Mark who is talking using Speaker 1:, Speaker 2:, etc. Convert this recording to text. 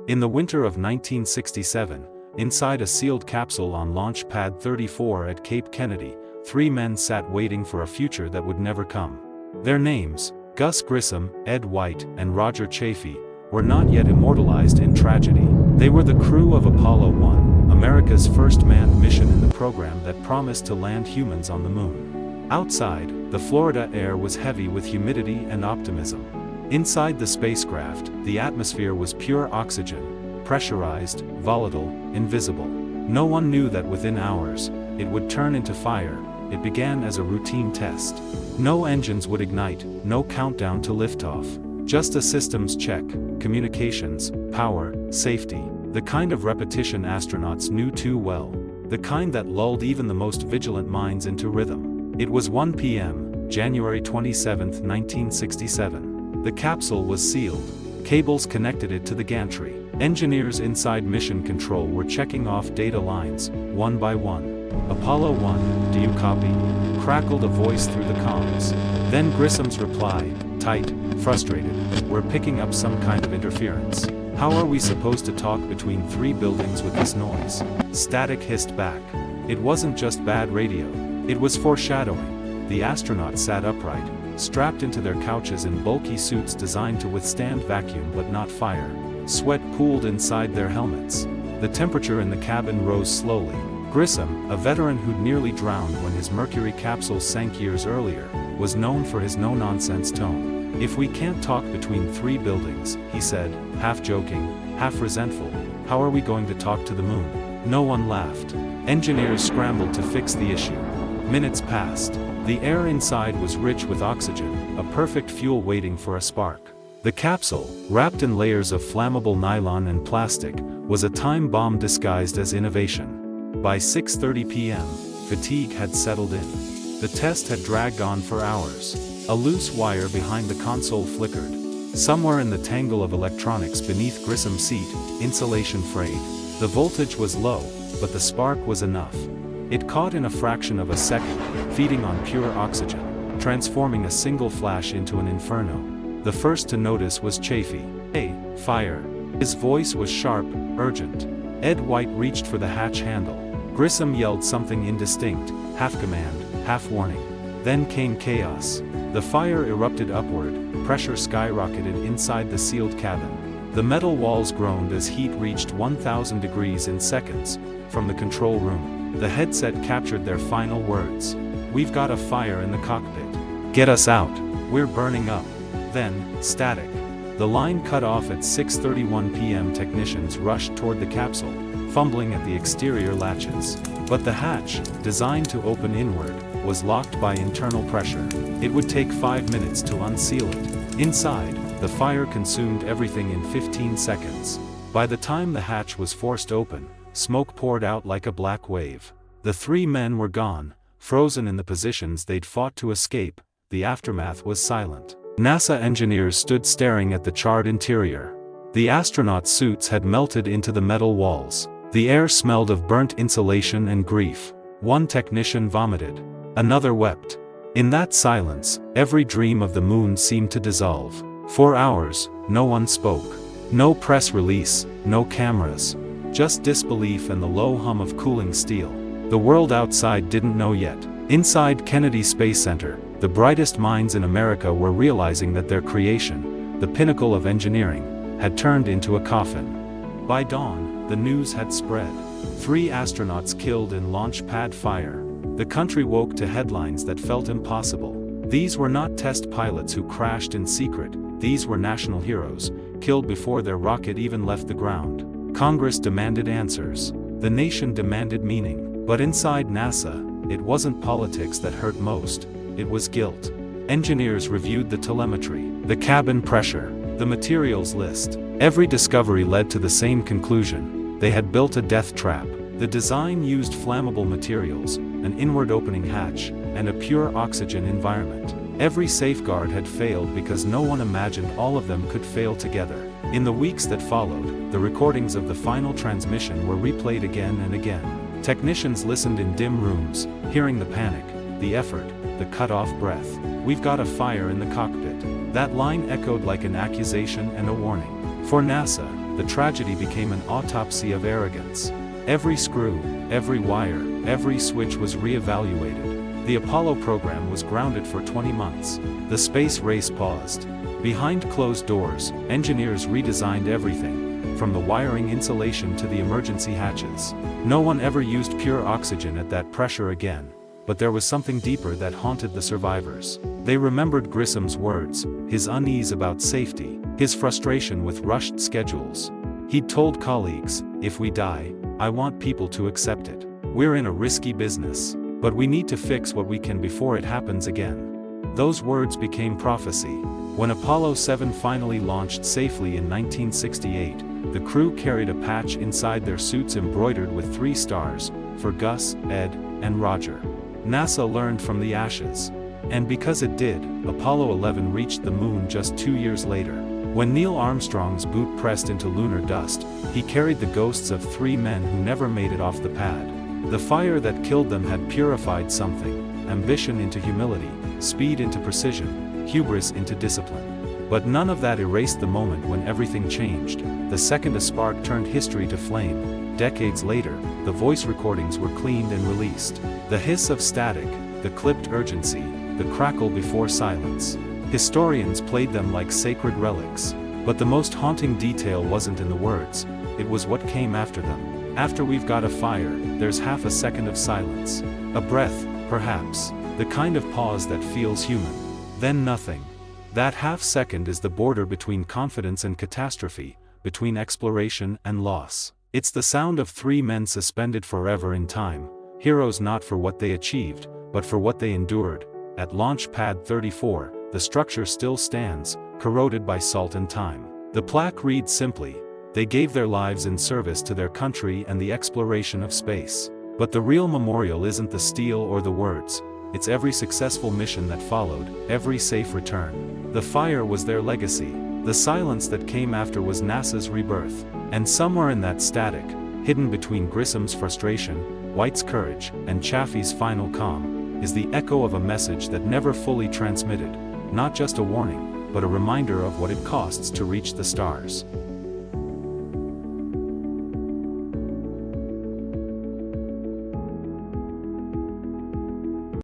Speaker 1: In the winter of 1967, inside a sealed capsule on Launch Pad 34 at Cape Kennedy, 3 men sat waiting for a future that would never come. Their names, Gus Grissom, Ed White, and Roger Chaffee, were not yet immortalized in tragedy. They were the crew of Apollo 1, America's first manned mission in the program that promised to land humans on the moon. Outside, the Florida air was heavy with humidity and optimism. Inside the spacecraft, the atmosphere was pure oxygen, pressurized, volatile, invisible. No one knew that within hours, it would turn into fire. It began as a routine test. No engines would ignite, no countdown to liftoff. Just a systems check, communications, power, safety. The kind of repetition astronauts knew too well. The kind that lulled even the most vigilant minds into rhythm. It was 1 p.m., January 27, 1967. The capsule was sealed. Cables connected it to the gantry. Engineers inside Mission Control were checking off data lines, one by one. Apollo 1, do you copy? Crackled a voice through the comms. Then Grissom's reply, tight, frustrated. We're picking up some kind of interference. How are we supposed to talk between 3 buildings with this noise? Static hissed back. It wasn't just bad radio. It was foreshadowing. The astronauts sat upright, strapped into their couches in bulky suits designed to withstand vacuum but not fire. Sweat pooled inside their helmets. The temperature in the cabin rose slowly. Grissom, a veteran who'd nearly drowned when his Mercury capsule sank years earlier, was known for his no-nonsense tone. If we can't talk between 3 buildings, he said, half joking, half resentful, how are we going to talk to the moon? No one laughed. Engineers scrambled to fix the issue. Minutes passed. The air inside was rich with oxygen, a perfect fuel waiting for a spark. The capsule, wrapped in layers of flammable nylon and plastic, was a time bomb disguised as innovation. By 6:30 p.m., fatigue had settled in. The test had dragged on for hours. A loose wire behind the console flickered. Somewhere in the tangle of electronics beneath Grissom's seat, insulation frayed. The voltage was low, but the spark was enough. It caught in a fraction of a second, feeding on pure oxygen, transforming a single flash into an inferno. The first to notice was Chaffee. Hey, fire. His voice was sharp, urgent. Ed White reached for the hatch handle. Grissom yelled something indistinct, half command, half warning. Then came chaos. The fire erupted upward, pressure skyrocketed inside the sealed cabin. The metal walls groaned as heat reached 1,000 degrees in seconds. From the control room, the headset captured their final words. We've got a fire in the cockpit. Get us out. We're burning up. Then, static. The line cut off at 6:31 p.m. Technicians rushed toward the capsule, fumbling at the exterior latches. But the hatch, designed to open inward, was locked by internal pressure. It would take 5 minutes to unseal it. Inside, the fire consumed everything in 15 seconds. By the time the hatch was forced open, smoke poured out like a black wave. The 3 men were gone, frozen in the positions they'd fought to escape. The aftermath was silent. NASA engineers stood staring at the charred interior. The astronauts' suits had melted into the metal walls. The air smelled of burnt insulation and grief. One technician vomited. Another wept. In that silence, every dream of the moon seemed to dissolve. For hours, no one spoke. No press release, no cameras. Just disbelief and the low hum of cooling steel. The world outside didn't know yet. Inside Kennedy Space Center, the brightest minds in America were realizing that their creation, the pinnacle of engineering, had turned into a coffin. By dawn, the news had spread. 3 astronauts killed in launch pad fire. The country woke to headlines that felt impossible. These were not test pilots who crashed in secret. These were national heroes, killed before their rocket even left the ground. Congress demanded answers. The nation demanded meaning. But inside NASA, it wasn't politics that hurt most. It was guilt. Engineers reviewed the telemetry, the cabin pressure, the materials list. Every discovery led to the same conclusion. They had built a death trap. The design used flammable materials, an inward opening hatch, and a pure oxygen environment. Every safeguard had failed because no one imagined all of them could fail together. In the weeks that followed, the recordings of the final transmission were replayed again and again. Technicians listened in dim rooms, hearing the panic, the effort, the cut-off breath. We've got a fire in the cockpit. That line echoed like an accusation and a warning. For NASA, the tragedy became an autopsy of arrogance. Every screw, every wire, every switch was re-evaluated. The Apollo program was grounded for 20 months. The space race paused. Behind closed doors, engineers redesigned everything, from the wiring insulation to the emergency hatches. No one ever used pure oxygen at that pressure again. But there was something deeper that haunted the survivors. They remembered Grissom's words, his unease about safety, his frustration with rushed schedules. He'd told colleagues, "If we die, I want people to accept it. We're in a risky business, but we need to fix what we can before it happens again." Those words became prophecy. When Apollo 7 finally launched safely in 1968, the crew carried a patch inside their suits embroidered with 3 stars, for Gus, Ed, and Roger. NASA learned from the ashes. And because it did, Apollo 11 reached the moon just 2 years later. When Neil Armstrong's boot pressed into lunar dust, he carried the ghosts of 3 men who never made it off the pad. The fire that killed them had purified something: ambition into humility, speed into precision, hubris into discipline. But none of that erased the moment when everything changed. The second a spark turned history to flame, decades later, the voice recordings were cleaned and released. The hiss of static, the clipped urgency, the crackle before silence. Historians played them like sacred relics. But the most haunting detail wasn't in the words, it was what came after them. After we've got a fire, there's half a second of silence. A breath, perhaps, the kind of pause that feels human. Then nothing. That half second is the border between confidence and catastrophe, between exploration and loss. It's the sound of 3 men suspended forever in time, heroes not for what they achieved, but for what they endured. At Launch Pad 34, the structure still stands, corroded by salt and time. The plaque reads simply, "They gave their lives in service to their country and the exploration of space." But the real memorial isn't the steel or the words, it's every successful mission that followed, every safe return. The fire was their legacy. The silence that came after was NASA's rebirth. And somewhere in that static, hidden between Grissom's frustration, White's courage, and Chaffee's final calm, is the echo of a message that never fully transmitted. Not just a warning, but a reminder of what it costs to reach the stars.